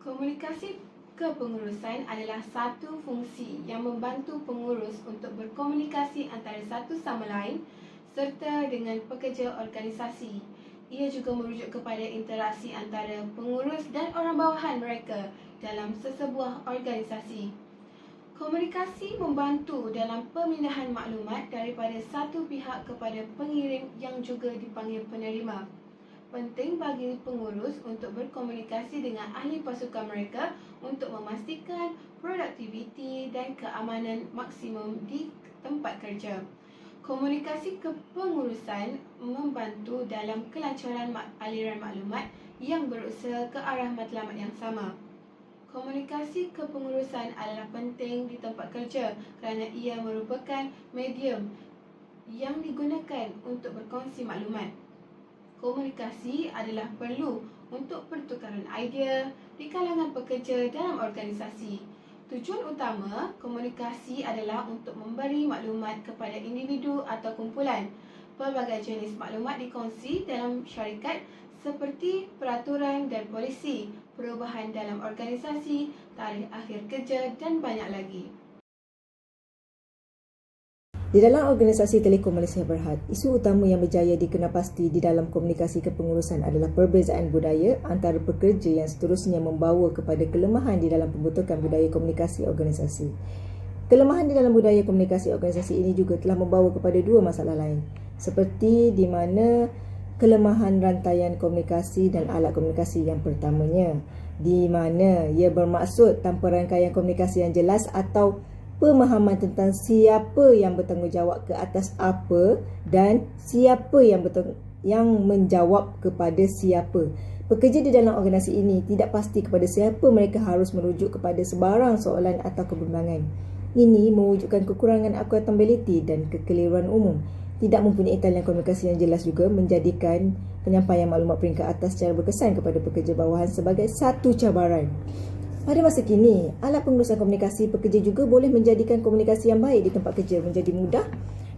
Komunikasi kepengurusan adalah satu fungsi yang membantu pengurus untuk berkomunikasi antara satu sama lain serta dengan pekerja organisasi. Ia juga merujuk kepada interaksi antara pengurus dan orang bawahan mereka dalam sesebuah organisasi. Komunikasi membantu dalam pemindahan maklumat daripada satu pihak kepada pengirim yang juga dipanggil penerima. Penting bagi pengurus untuk berkomunikasi dengan ahli pasukan mereka untuk memastikan produktiviti dan keamanan maksimum di tempat kerja. Komunikasi kepengurusan membantu dalam kelancaran aliran maklumat yang berusaha ke arah matlamat yang sama. Komunikasi kepengurusan adalah penting di tempat kerja kerana ia merupakan medium yang digunakan untuk berkongsi maklumat. Komunikasi adalah perlu untuk pertukaran idea di kalangan pekerja dalam organisasi. Tujuan utama komunikasi adalah untuk memberi maklumat kepada individu atau kumpulan. Pelbagai jenis maklumat dikongsi dalam syarikat seperti peraturan dan polisi, perubahan dalam organisasi, tarikh akhir kerja dan banyak lagi. Di dalam organisasi Telekom Malaysia Berhad, isu utama yang berjaya dikenal-pasti di dalam komunikasi kepengurusan adalah perbezaan budaya antara pekerja yang seterusnya membawa kepada kelemahan di dalam pembentukan budaya komunikasi organisasi. Kelemahan di dalam budaya komunikasi organisasi ini juga telah membawa kepada dua masalah lain, seperti di mana kelemahan rantaian komunikasi dan alat komunikasi yang pertamanya, di mana ia bermaksud tanpa rangkaian komunikasi yang jelas atau pemahaman tentang siapa yang bertanggungjawab ke atas apa dan siapa yang menjawab kepada siapa. Pekerja di dalam organisasi ini tidak pasti kepada siapa mereka harus merujuk kepada sebarang soalan atau kebimbangan. Ini mewujudkan kekurangan accountability dan kekeliruan umum. Tidak mempunyai talian komunikasi yang jelas juga menjadikan penyampaian maklumat peringkat atas secara berkesan kepada pekerja bawahan sebagai satu cabaran. Pada masa kini, alat pengurusan komunikasi pekerja juga boleh menjadikan komunikasi yang baik di tempat kerja menjadi mudah.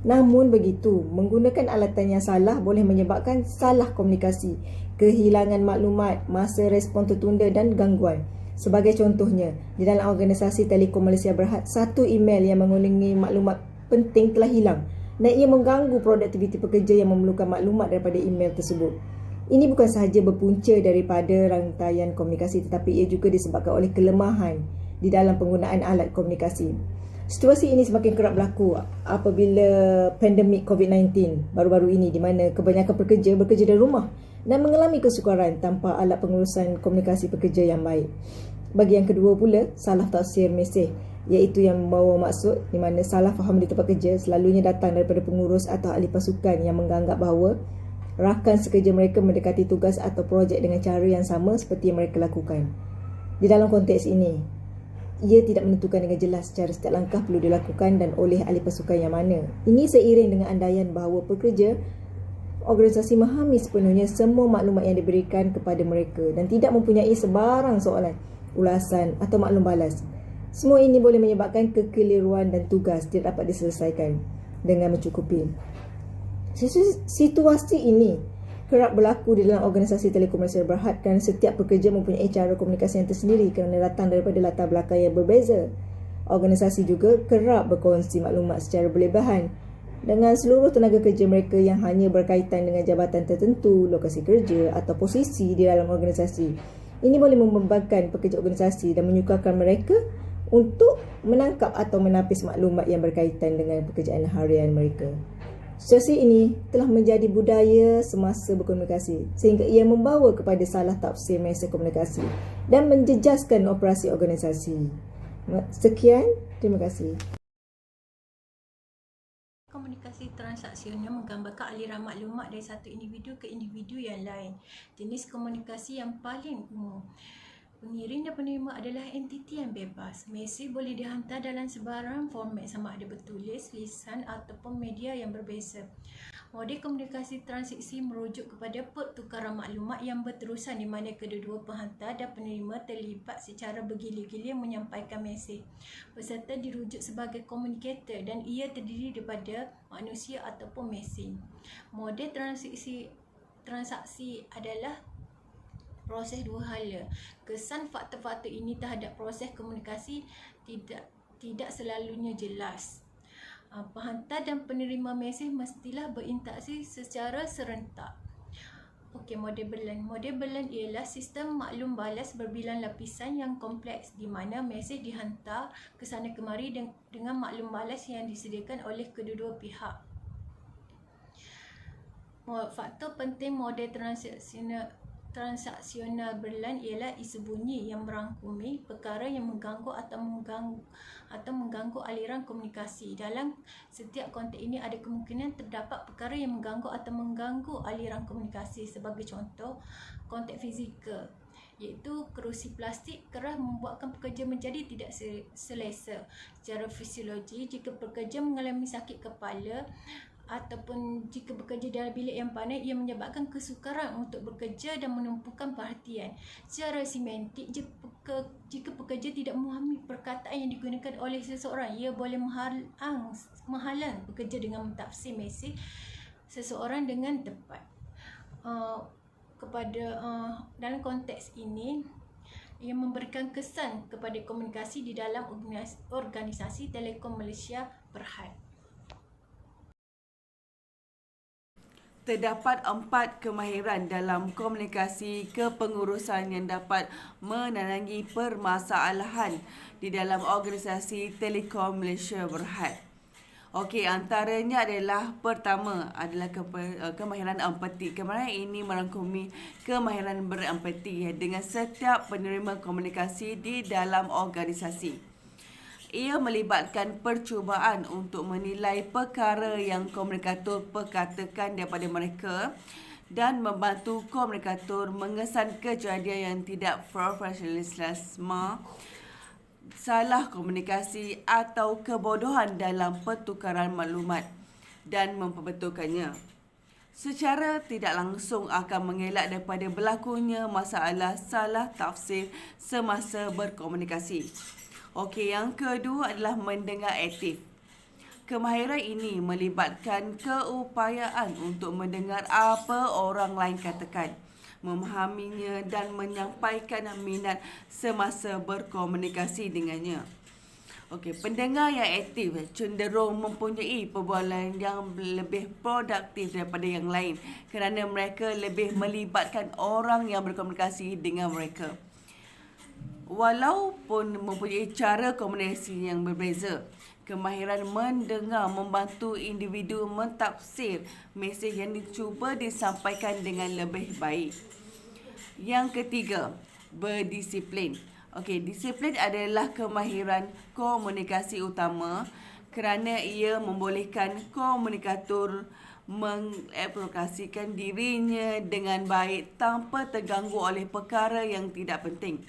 Namun begitu, menggunakan alatan yang salah boleh menyebabkan salah komunikasi, kehilangan maklumat, masa respon tertunda dan gangguan. Sebagai contohnya, di dalam organisasi Telekom Malaysia Berhad, satu email yang mengandungi maklumat penting telah hilang dan ia mengganggu produktiviti pekerja yang memerlukan maklumat daripada email tersebut. Ini bukan sahaja berpunca daripada rantaian komunikasi tetapi ia juga disebabkan oleh kelemahan di dalam penggunaan alat komunikasi. Situasi ini semakin kerap berlaku apabila pandemik COVID-19 baru-baru ini di mana kebanyakan pekerja bekerja dari rumah dan mengalami kesukaran tanpa alat pengurusan komunikasi pekerja yang baik. Bagi yang kedua pula, salah tafsir mesej, iaitu yang membawa maksud di mana salah faham di tempat kerja selalunya datang daripada pengurus atau ahli pasukan yang menganggap bahawa rakan sekerja mereka mendekati tugas atau projek dengan cara yang sama seperti yang mereka lakukan. Di dalam konteks ini, ia tidak menentukan dengan jelas secara setiap langkah perlu dilakukan dan oleh ahli pasukan yang mana. Ini seiring dengan andaian bahawa pekerja organisasi memahami sepenuhnya semua maklumat yang diberikan kepada mereka dan tidak mempunyai sebarang soalan, ulasan atau maklum balas. Semua ini boleh menyebabkan kekeliruan dan tugas tidak dapat diselesaikan dengan mencukupi. Situasi ini kerap berlaku di dalam organisasi Telekom Malaysia Berhad kerana setiap pekerja mempunyai cara komunikasi yang tersendiri kerana datang daripada latar belakang yang berbeza. Organisasi juga kerap berkongsi maklumat secara berlebihan dengan seluruh tenaga kerja mereka yang hanya berkaitan dengan jabatan tertentu, lokasi kerja atau posisi di dalam organisasi. Ini boleh membebankan pekerja organisasi dan menyukarkan mereka untuk menangkap atau menapis maklumat yang berkaitan dengan pekerjaan harian mereka. Situasi ini telah menjadi budaya semasa berkomunikasi sehingga ia membawa kepada salah tafsir mesej komunikasi dan menjejaskan operasi organisasi. Sekian, terima kasih. Komunikasi transaksional menggambarkan aliran maklumat dari satu individu ke individu yang lain. Jenis komunikasi yang paling umum. Pengirim dan penerima adalah entiti yang bebas. Mesej boleh dihantar dalam sebarang format sama ada bertulis, lisan ataupun media yang berbeza. Model komunikasi transaksi merujuk kepada pertukaran maklumat yang berterusan di mana kedua-dua penghantar dan penerima terlibat secara bergilir-gilir menyampaikan mesej. Peserta dirujuk sebagai communicator dan ia terdiri daripada manusia ataupun mesin. Model transaksi adalah proses dua hala. Kesan faktor-faktor ini terhadap proses komunikasi tidak selalunya jelas. Penghantar dan penerima mesej mestilah berinteraksi secara serentak. Okey, model Berlin. Model Berlin ialah sistem maklum balas berbilang lapisan yang kompleks di mana mesej dihantar ke sana kemari dengan maklum balas yang disediakan oleh kedua-dua pihak. Faktor penting model transaksional Berlin ialah isu bunyi yang merangkumi perkara yang mengganggu atau mengganggu aliran komunikasi. Dalam setiap konteks ini ada kemungkinan terdapat perkara yang mengganggu atau mengganggu aliran komunikasi. Sebagai contoh, konteks fizikal iaitu kerusi plastik keras membuatkan pekerja menjadi tidak selesa. Secara fisiologi, jika pekerja mengalami sakit kepala ataupun jika bekerja dalam bilik yang panas, ia menyebabkan kesukaran untuk bekerja dan menumpukan perhatian. Secara semantik, jika pekerja tidak memahami perkataan yang digunakan oleh seseorang, ia boleh menghalang pekerja dengan mentafsir mesej seseorang dengan tepat. Dalam konteks ini, ia memberikan kesan kepada komunikasi di dalam organisasi Telekom Malaysia Berhad. Terdapat 4 kemahiran dalam komunikasi kepengurusan yang dapat menerangi permasalahan di dalam organisasi Telekom Malaysia Berhad. Okey, antaranya adalah pertama adalah kemahiran empati. Kemahiran ini merangkumi kemahiran berempati dengan setiap penerima komunikasi di dalam organisasi. Ia melibatkan percubaan untuk menilai perkara yang komunikator perkatakan daripada mereka dan membantu komunikator mengesan kejadian yang tidak profesionalisme, salah komunikasi atau kebodohan dalam pertukaran maklumat dan memperbetulkannya. Secara tidak langsung akan mengelak daripada berlakunya masalah salah tafsir semasa berkomunikasi. Okey, yang kedua adalah mendengar aktif. Kemahiran ini melibatkan keupayaan untuk mendengar apa orang lain katakan, memahaminya dan menyampaikan minat semasa berkomunikasi dengannya. Okey, pendengar yang aktif cenderung mempunyai perbualan yang lebih produktif daripada yang lain kerana mereka lebih melibatkan orang yang berkomunikasi dengan mereka. Walaupun mempunyai cara komunikasi yang berbeza, kemahiran mendengar membantu individu mentafsir mesej yang dicuba disampaikan dengan lebih baik. Yang ketiga, berdisiplin. Okey, disiplin adalah kemahiran komunikasi utama kerana ia membolehkan komunikator mengeksplorasikan dirinya dengan baik tanpa terganggu oleh perkara yang tidak penting.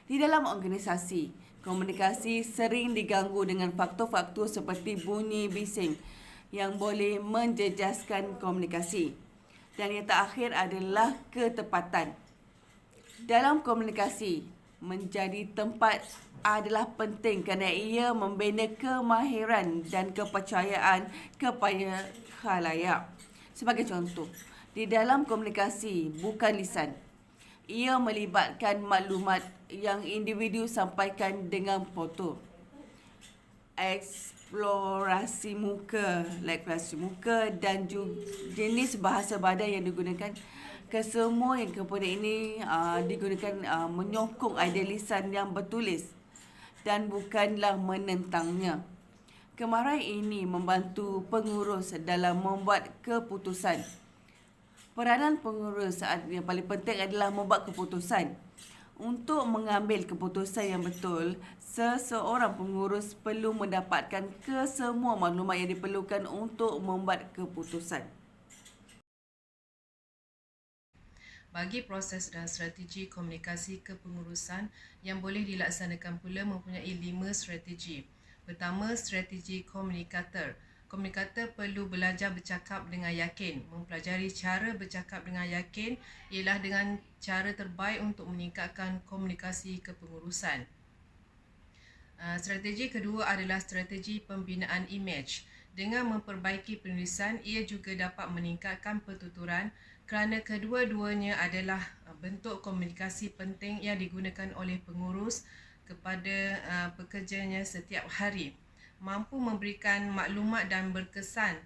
Di dalam organisasi, komunikasi sering diganggu dengan faktor-faktor seperti bunyi bising yang boleh menjejaskan komunikasi. Dan yang terakhir adalah ketepatan. Dalam komunikasi, menjadi tempat adalah penting kerana ia membina kemahiran dan kepercayaan kepada khalayak. Sebagai contoh, di dalam komunikasi bukan lisan, ia melibatkan maklumat yang individu sampaikan dengan foto, eksplorasi muka dan jenis bahasa badan yang digunakan. Kesemua yang kemudian ini digunakan menyokong idea lisan yang bertulis dan bukanlah menentangnya. Kemahiran ini membantu pengurus dalam membuat keputusan. Peranan pengurus yang paling penting adalah membuat keputusan. Untuk mengambil keputusan yang betul, seseorang pengurus perlu mendapatkan kesemua maklumat yang diperlukan untuk membuat keputusan. Bagi proses dan strategi komunikasi kepengurusan yang boleh dilaksanakan pula mempunyai 5 strategi. Pertama, strategi komunikator. Komunikator perlu belajar bercakap dengan yakin. Mempelajari cara bercakap dengan yakin ialah dengan cara terbaik untuk meningkatkan komunikasi kepengurusan. Strategi kedua adalah strategi pembinaan imej. Dengan memperbaiki penulisan, ia juga dapat meningkatkan pertuturan kerana kedua-duanya adalah bentuk komunikasi penting yang digunakan oleh pengurus kepada pekerjanya setiap hari. Mampu memberikan maklumat dan berkesan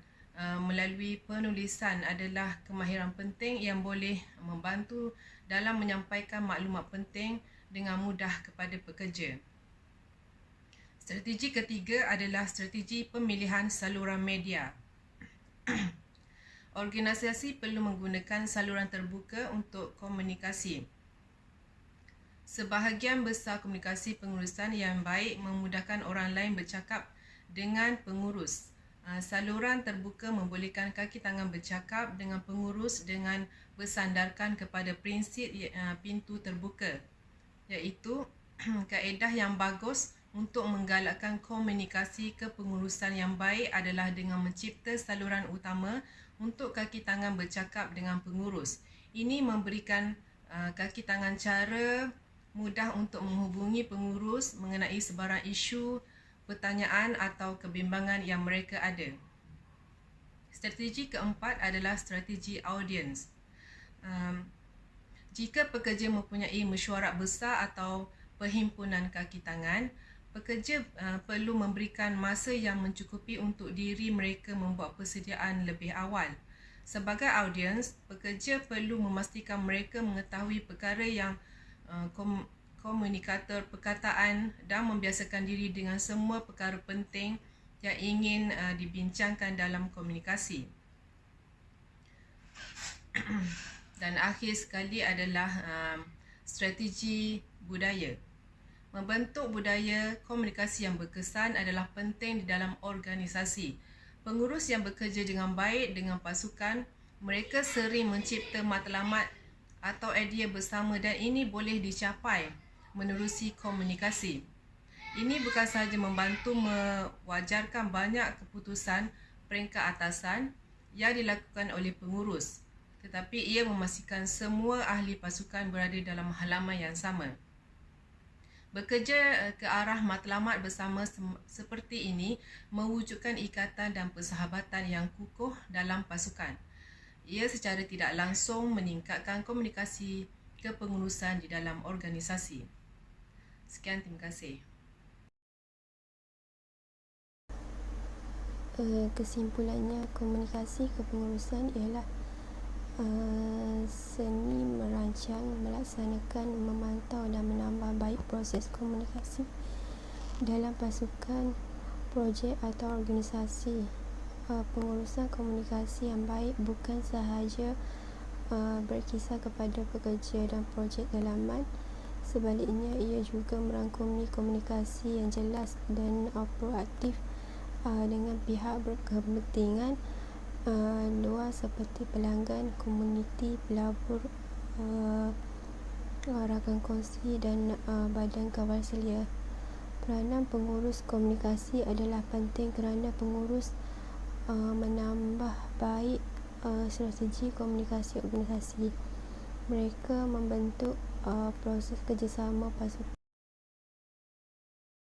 melalui penulisan adalah kemahiran penting yang boleh membantu dalam menyampaikan maklumat penting dengan mudah kepada pekerja. Strategi ketiga adalah strategi pemilihan saluran media. Organisasi perlu menggunakan saluran terbuka untuk komunikasi. Sebahagian besar komunikasi pengurusan yang baik memudahkan orang lain bercakap dengan pengurus. Saluran terbuka membolehkan kaki tangan bercakap dengan pengurus dengan bersandarkan kepada prinsip pintu terbuka, iaitu kaedah yang bagus untuk menggalakkan komunikasi kepengurusan yang baik adalah dengan mencipta saluran utama untuk kaki tangan bercakap dengan pengurus. Ini memberikan kaki tangan cara mudah untuk menghubungi pengurus mengenai sebarang isu, pertanyaan atau kebimbangan yang mereka ada. Strategi keempat adalah strategi audiens. Jika pekerja mempunyai mesyuarat besar atau perhimpunan kaki tangan, pekerja perlu memberikan masa yang mencukupi untuk diri mereka membuat persediaan lebih awal. Sebagai audiens, pekerja perlu memastikan mereka mengetahui perkara yang komunikator perkataan dan membiasakan diri dengan semua perkara penting yang ingin dibincangkan dalam komunikasi. Dan akhir sekali adalah strategi budaya. Membentuk budaya komunikasi yang berkesan adalah penting di dalam organisasi. Pengurus yang bekerja dengan baik dengan pasukan, mereka sering mencipta matlamat atau idea bersama dan ini boleh dicapai menerusi komunikasi. Ini bukan sahaja membantu mewajarkan banyak keputusan peringkat atasan yang dilakukan oleh pengurus, tetapi ia memastikan semua ahli pasukan berada dalam halaman yang sama. Bekerja ke arah matlamat bersama seperti ini mewujudkan ikatan dan persahabatan yang kukuh dalam pasukan. Ia secara tidak langsung meningkatkan komunikasi kepengurusan di dalam organisasi. Sekian, terima kasih. Kesimpulannya, komunikasi kepengurusan ialah seni merancang, melaksanakan, memantau dan menambah baik proses komunikasi dalam pasukan, projek atau organisasi. Pengurusan komunikasi yang baik bukan sahaja berkisar kepada pekerja dan projek dalaman. Sebaliknya, ia juga merangkumi komunikasi yang jelas dan proaktif dengan pihak berkepentingan luar seperti pelanggan, komuniti, pelabur, rakan kongsi dan badan kawal selia. Peranan pengurus komunikasi adalah penting kerana pengurus menambah baik strategi komunikasi organisasi. Mereka membentuk proses kerjasama pasukan